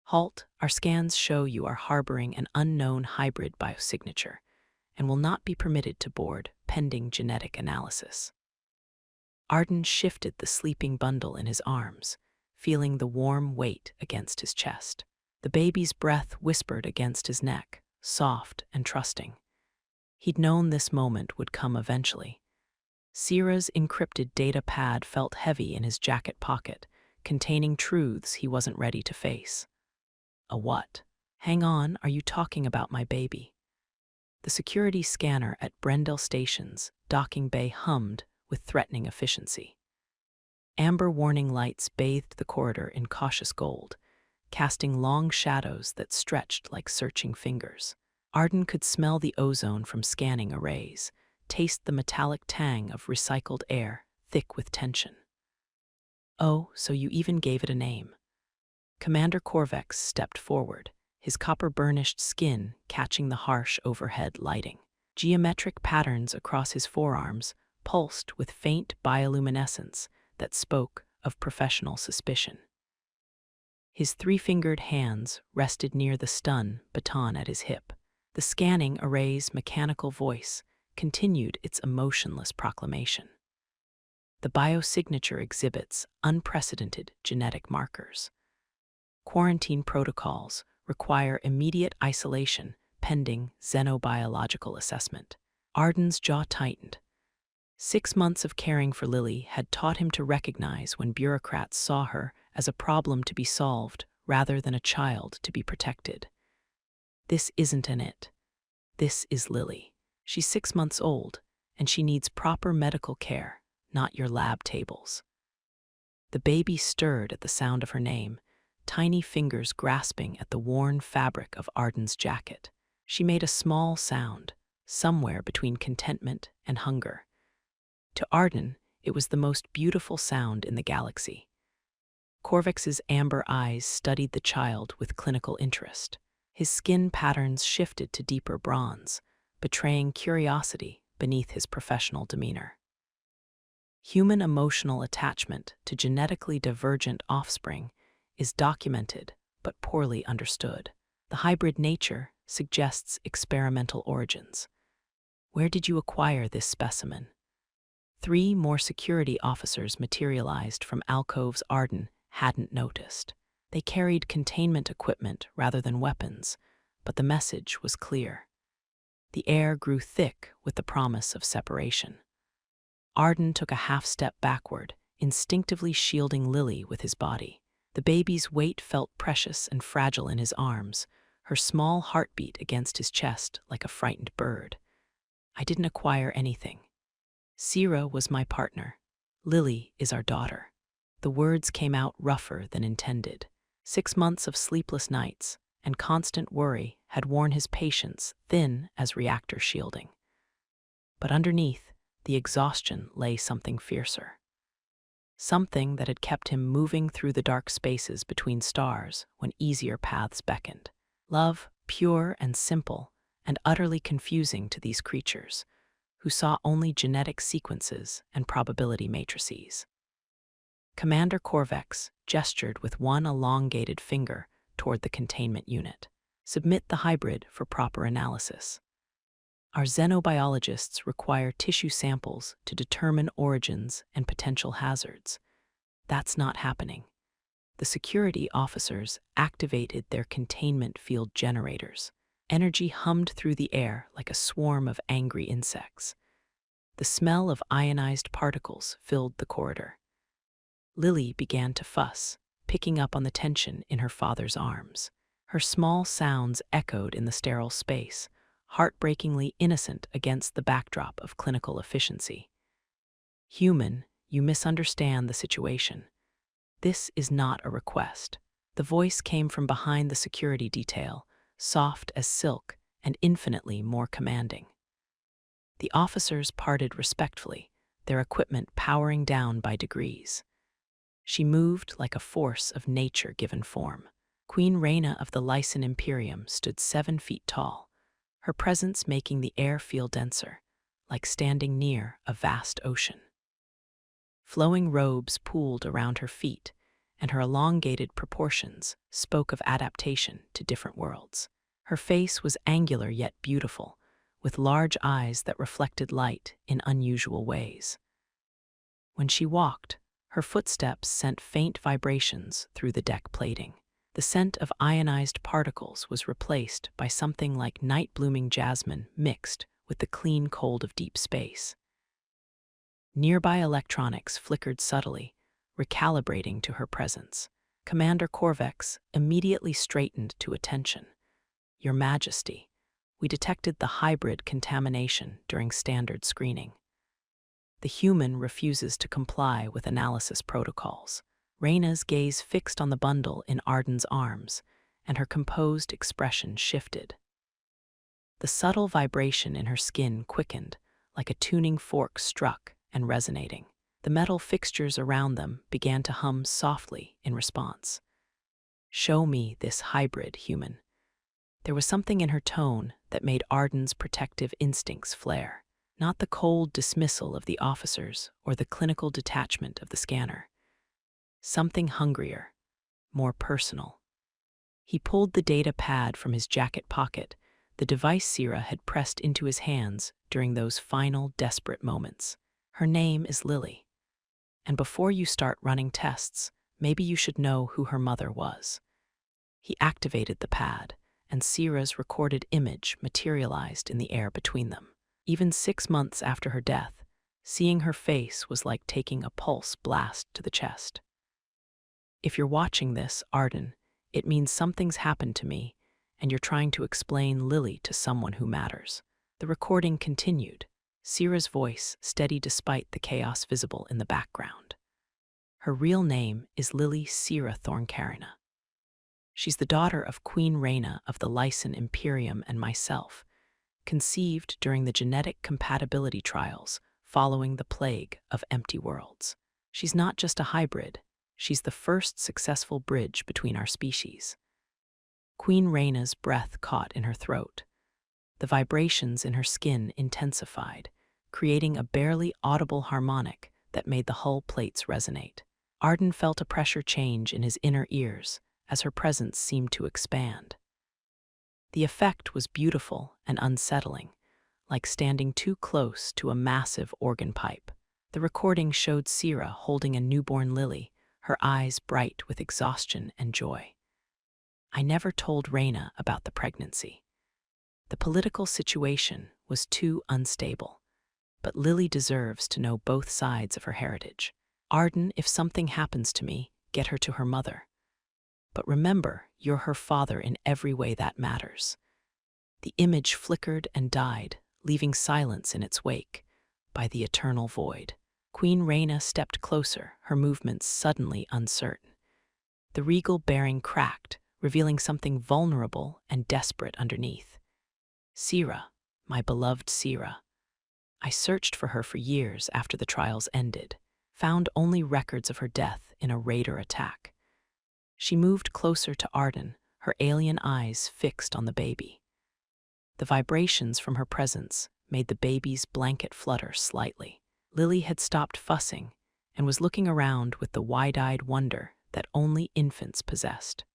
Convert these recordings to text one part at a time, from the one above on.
Halt, our scans show you are harboring an unknown hybrid biosignature and will not be permitted to board pending genetic analysis. Arden shifted the sleeping bundle in his arms, feeling the warm weight against his chest. The baby's breath whispered against his neck, soft and trusting. He'd known this moment would come eventually. Sierra's encrypted data pad felt heavy in his jacket pocket, containing truths he wasn't ready to face. A what? Hang on, are you talking about my baby? The security scanner at Brendel Station's docking bay hummed with threatening efficiency. Amber warning lights bathed the corridor in cautious gold, casting long shadows that stretched like searching fingers. Arden could smell the ozone from scanning arrays, taste the metallic tang of recycled air thick with tension. Oh, so you even gave it a name. Commander Corvex stepped forward, his copper-burnished skin catching the harsh overhead lighting. Geometric patterns across his forearms pulsed with faint bioluminescence that spoke of professional suspicion. His three-fingered hands rested near the stun baton at his hip. The scanning array's mechanical voice continued its emotionless proclamation. The biosignature exhibits unprecedented genetic markers. Quarantine protocols require immediate isolation pending xenobiological assessment. Arden's jaw tightened. 6 months of caring for Lily had taught him to recognize when bureaucrats saw her as a problem to be solved rather than a child to be protected. This isn't an it. This is Lily. She's 6 months old, and she needs proper medical care, not your lab tables. The baby stirred at the sound of her name, tiny fingers grasping at the worn fabric of Arden's jacket. She made a small sound, somewhere between contentment and hunger. To Arden, it was the most beautiful sound in the galaxy. Corvex's amber eyes studied the child with clinical interest. His skin patterns shifted to deeper bronze, betraying curiosity beneath his professional demeanor. Human emotional attachment to genetically divergent offspring is documented but poorly understood. The hybrid nature suggests experimental origins. Where did you acquire this specimen? 3 more security officers materialized from alcoves Arden hadn't noticed. They carried containment equipment rather than weapons, but the message was clear. The air grew thick with the promise of separation. Arden took a half-step backward, instinctively shielding Lily with his body. The baby's weight felt precious and fragile in his arms, her small heartbeat against his chest like a frightened bird. I didn't acquire anything. Sierra was my partner. Lily is our daughter. The words came out rougher than intended. 6 months of sleepless nights and constant worry had worn his patience thin as reactor shielding. But underneath, the exhaustion lay something fiercer. Something that had kept him moving through the dark spaces between stars when easier paths beckoned. Love, pure and simple, and utterly confusing to these creatures, who saw only genetic sequences and probability matrices. Commander Corvex gestured with one elongated finger toward the containment unit. Submit the hybrid for proper analysis. Our xenobiologists require tissue samples to determine origins and potential hazards. That's not happening. The security officers activated their containment field generators. Energy hummed through the air like a swarm of angry insects. The smell of ionized particles filled the corridor. Lily began to fuss, picking up on the tension in her father's arms. Her small sounds echoed in the sterile space, heartbreakingly innocent against the backdrop of clinical efficiency. Human, you misunderstand the situation. This is not a request. The voice came from behind the security detail, soft as silk and infinitely more commanding. The officers parted respectfully, their equipment powering down by degrees. She moved like a force of nature given form. Queen Rhaena of the Lycan Imperium stood 7 feet tall, her presence making the air feel denser, like standing near a vast ocean. Flowing robes pooled around her feet, and her elongated proportions spoke of adaptation to different worlds. Her face was angular yet beautiful, with large eyes that reflected light in unusual ways. When she walked, her footsteps sent faint vibrations through the deck plating. The scent of ionized particles was replaced by something like night-blooming jasmine mixed with the clean cold of deep space. Nearby electronics flickered subtly, recalibrating to her presence. Commander Corvex immediately straightened to attention. "Your Majesty, we detected the hybrid contamination during standard screening. The human refuses to comply with analysis protocols." Reyna's gaze fixed on the bundle in Arden's arms, and her composed expression shifted. The subtle vibration in her skin quickened, like a tuning fork struck and resonating. The metal fixtures around them began to hum softly in response. "Show me this hybrid human." There was something in her tone that made Arden's protective instincts flare, not the cold dismissal of the officers or the clinical detachment of the scanner. Something hungrier, more personal. He pulled the data pad from his jacket pocket, the device Sira had pressed into his hands during those final desperate moments. "Her name is Lily. And before you start running tests, maybe you should know who her mother was." He activated the pad, and Sira's recorded image materialized in the air between them. Even 6 months after her death, seeing her face was like taking a pulse blast to the chest. "If you're watching this, Arden, it means something's happened to me, and you're trying to explain Lily to someone who matters." The recording continued, Sira's voice steady despite the chaos visible in the background. "Her real name is Lily Sira Thorncarina. She's the daughter of Queen Reyna of the Lycan Imperium and myself, conceived during the genetic compatibility trials following the plague of empty worlds. She's not just a hybrid, she's the first successful bridge between our species." Queen Reyna's breath caught in her throat. The vibrations in her skin intensified, creating a barely audible harmonic that made the hull plates resonate. Arden felt a pressure change in his inner ears as her presence seemed to expand. The effect was beautiful and unsettling, like standing too close to a massive organ pipe. The recording showed Sira holding a newborn Lily, her eyes bright with exhaustion and joy. "I never told Reyna about the pregnancy. The political situation was too unstable, but Lily deserves to know both sides of her heritage. Arden, if something happens to me, get her to her mother. But remember, you're her father in every way that matters." The image flickered and died, leaving silence in its wake, by the eternal void. Queen Reyna stepped closer, her movements suddenly uncertain. The regal bearing cracked, revealing something vulnerable and desperate underneath. "Sira, my beloved Sira. I searched for her for years after the trials ended, found only records of her death in a raider attack." She moved closer to Arden, her alien eyes fixed on the baby. The vibrations from her presence made the baby's blanket flutter slightly. Lily had stopped fussing and was looking around with the wide-eyed wonder that only infants possessed.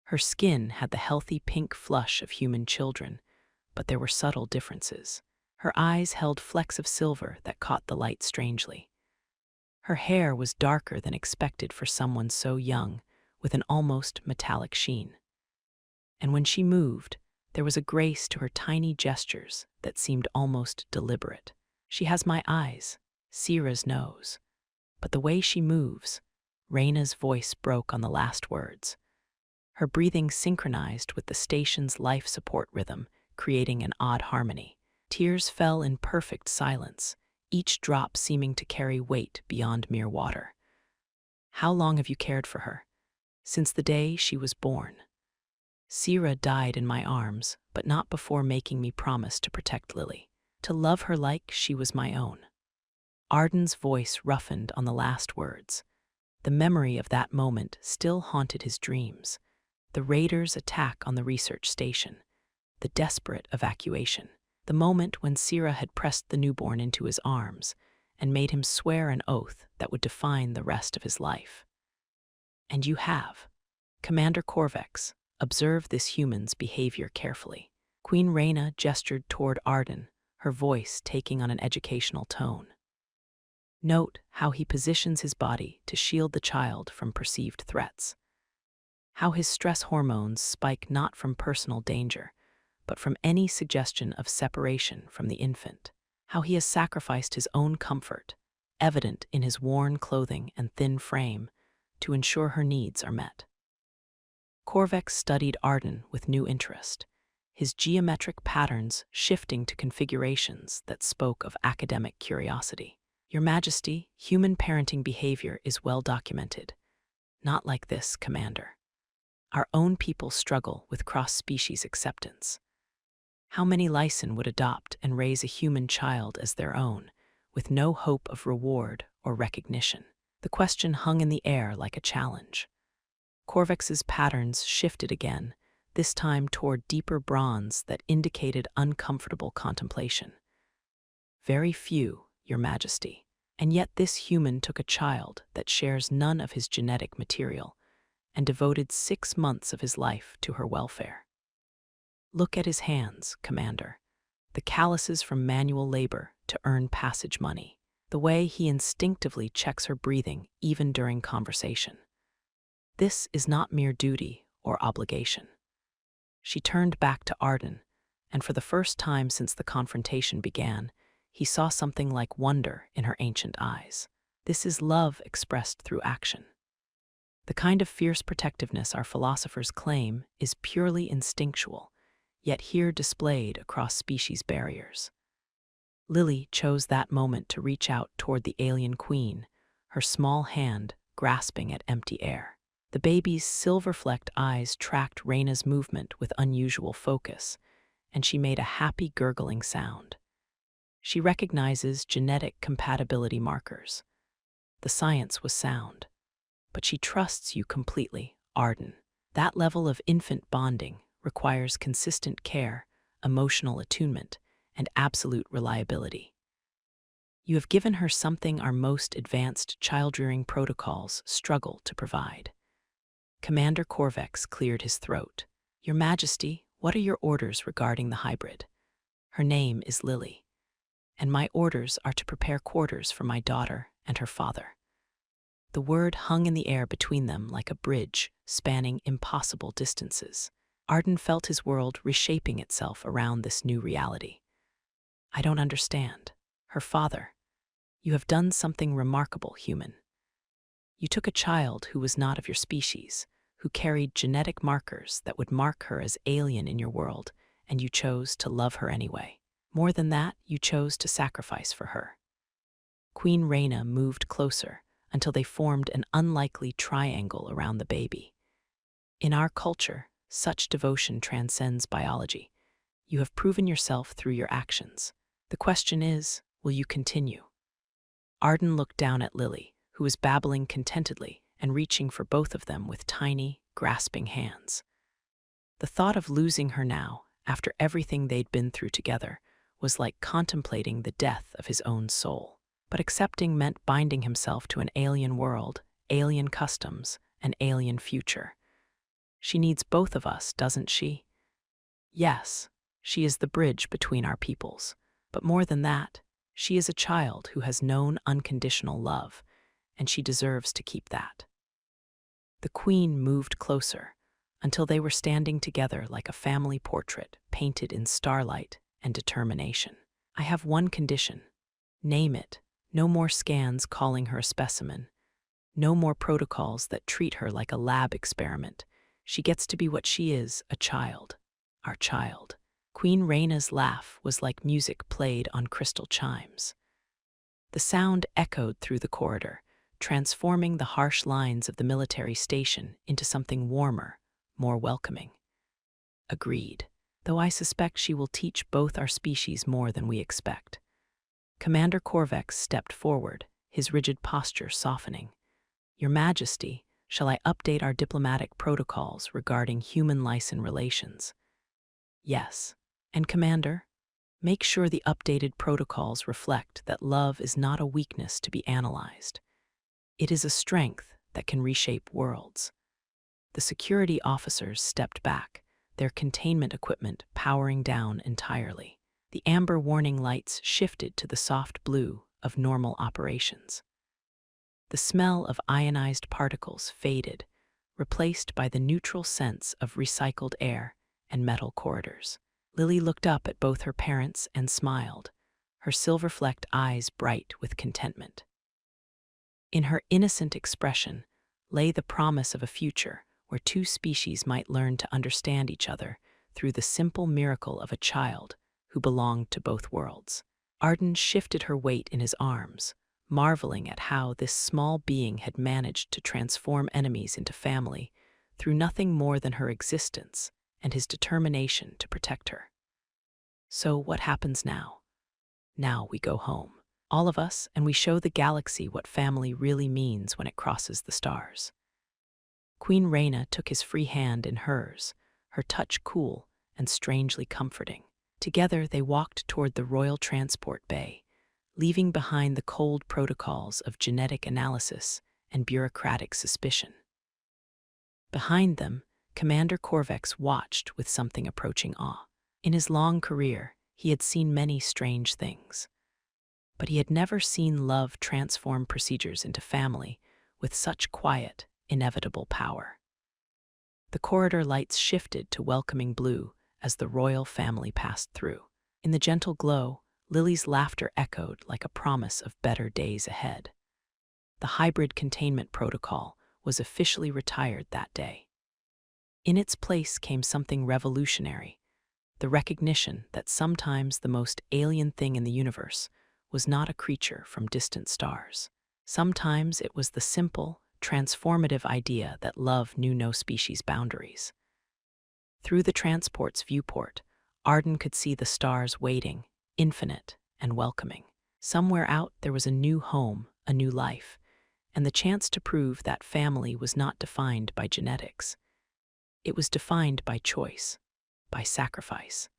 Her skin had the healthy pink flush of human children, but there were subtle differences. Her eyes held flecks of silver that caught the light strangely. Her hair was darker than expected for someone so young, with an almost metallic sheen. And when she moved, there was a grace to her tiny gestures that seemed almost deliberate. "She has my eyes, Sira's knows. But the way she moves," Reyna's voice broke on the last words. Her breathing synchronized with the station's life support rhythm, creating an odd harmony. Tears fell in perfect silence, each drop seeming to carry weight beyond mere water. "How long have you cared for her?" "Since the day she was born. Sira died in my arms, but not before making me promise to protect Lily, to love her like she was my own." Arden's voice roughened on the last words. The memory of that moment still haunted his dreams. The raiders' attack on the research station, the desperate evacuation, the moment when Sira had pressed the newborn into his arms and made him swear an oath that would define the rest of his life. And you have. Commander Corvex, observe this human's behavior carefully. Queen Reyna gestured toward Arden, her voice taking on an educational tone. Note how he positions his body to shield the child from perceived threats. How his stress hormones spike not from personal danger, but from any suggestion of separation from the infant. How he has sacrificed his own comfort, evident in his worn clothing and thin frame, to ensure her needs are met. Corvex studied Arden with new interest, his geometric patterns shifting to configurations that spoke of academic curiosity. Your Majesty, human parenting behavior is well documented. Not like this, Commander. Our own people struggle with cross-species acceptance. How many Lycan would adopt and raise a human child as their own, with no hope of reward or recognition? The question hung in the air like a challenge. Corvex's patterns shifted again, this time toward deeper bronze that indicated uncomfortable contemplation. Very few, Your Majesty, and yet this human took a child that shares none of his genetic material and devoted 6 months of his life to her welfare. Look at his hands, Commander, the calluses from manual labor to earn passage money, the way he instinctively checks her breathing even during conversation. This is not mere duty or obligation. She turned back to Arden, and for the first time since the confrontation began, he saw something like wonder in her ancient eyes. This is love expressed through action. The kind of fierce protectiveness our philosophers claim is purely instinctual, yet here displayed across species barriers. Lily chose that moment to reach out toward the alien queen, her small hand grasping at empty air. The baby's silver-flecked eyes tracked Reyna's movement with unusual focus, and she made a happy gurgling sound. She recognizes genetic compatibility markers. The science was sound. But she trusts you completely, Arden. That level of infant bonding requires consistent care, emotional attunement, and absolute reliability. You have given her something our most advanced child-rearing protocols struggle to provide. Commander Corvex cleared his throat. Your Majesty, what are your orders regarding the hybrid? Her name is Lily, and my orders are to prepare quarters for my daughter and her father. The word hung in the air between them like a bridge spanning impossible distances. Arden felt his world reshaping itself around this new reality. I don't understand. Her father. You have done something remarkable, human. You took a child who was not of your species, who carried genetic markers that would mark her as alien in your world, and you chose to love her anyway. More than that, you chose to sacrifice for her. Queen Reyna moved closer, until they formed an unlikely triangle around the baby. In our culture, such devotion transcends biology. You have proven yourself through your actions. The question is, will you continue? Arden looked down at Lily, who was babbling contentedly and reaching for both of them with tiny, grasping hands. The thought of losing her now, after everything they'd been through together, was like contemplating the death of his own soul. But accepting meant binding himself to an alien world, alien customs, an alien future. She needs both of us, doesn't she? Yes, she is the bridge between our peoples. But more than that, she is a child who has known unconditional love, and she deserves to keep that. The queen moved closer, until they were standing together like a family portrait painted in starlight and determination. I have one condition. Name it. No more scans calling her a specimen. No more protocols that treat her like a lab experiment. She gets to be what she is, a child. Our child. Queen Reyna's laugh was like music played on crystal chimes. The sound echoed through the corridor, transforming the harsh lines of the military station into something warmer, more welcoming. Agreed, though I suspect she will teach both our species more than we expect. Commander Corvex stepped forward, his rigid posture softening. Your Majesty, shall I update our diplomatic protocols regarding human-Lycan relations? Yes. And Commander, make sure the updated protocols reflect that love is not a weakness to be analyzed. It is a strength that that can reshape worlds. The security officers stepped back, their containment equipment powering down entirely. The amber warning lights shifted to the soft blue of normal operations. The smell of ionized particles faded, replaced by the neutral scents of recycled air and metal corridors. Lily looked up at both her parents and smiled, her silver-flecked eyes bright with contentment. In her innocent expression lay the promise of a future where two species might learn to understand each other through the simple miracle of a child who belonged to both worlds. Arden shifted her weight in his arms, marveling at how this small being had managed to transform enemies into family through nothing more than her existence and his determination to protect her. So what happens now? Now we go home, all of us, and we show the galaxy what family really means when it crosses the stars. Queen Rhaena took his free hand in hers, her touch cool and strangely comforting. Together they walked toward the royal transport bay, leaving behind the cold protocols of genetic analysis and bureaucratic suspicion. Behind them, Commander Corvex watched with something approaching awe. In his long career, he had seen many strange things, but he had never seen love transform procedures into family with such quiet, inevitable power. The corridor lights shifted to welcoming blue as the royal family passed through. In the gentle glow, Lily's laughter echoed like a promise of better days ahead. The hybrid containment protocol was officially retired that day. In its place came something revolutionary, the recognition that sometimes the most alien thing in the universe was not a creature from distant stars. Sometimes it was the simple, transformative idea that love knew no species boundaries. Through the transport's viewport, Arden could see the stars waiting, infinite and welcoming. Somewhere out there was a new home, a new life, and the chance to prove that family was not defined by genetics. It was defined by choice, by sacrifice,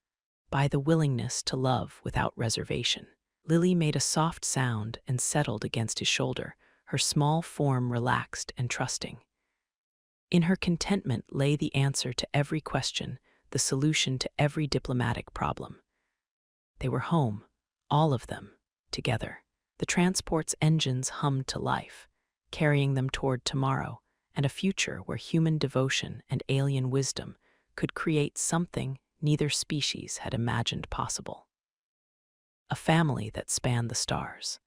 by the willingness to love without reservation. Lily made a soft sound and settled against his shoulder, her small form relaxed and trusting. In her contentment lay the answer to every question, the solution to every diplomatic problem. They were home, all of them, together. The transport's engines hummed to life, carrying them toward tomorrow and a future where human devotion and alien wisdom could create something neither species had imagined possible. A family that spanned the stars.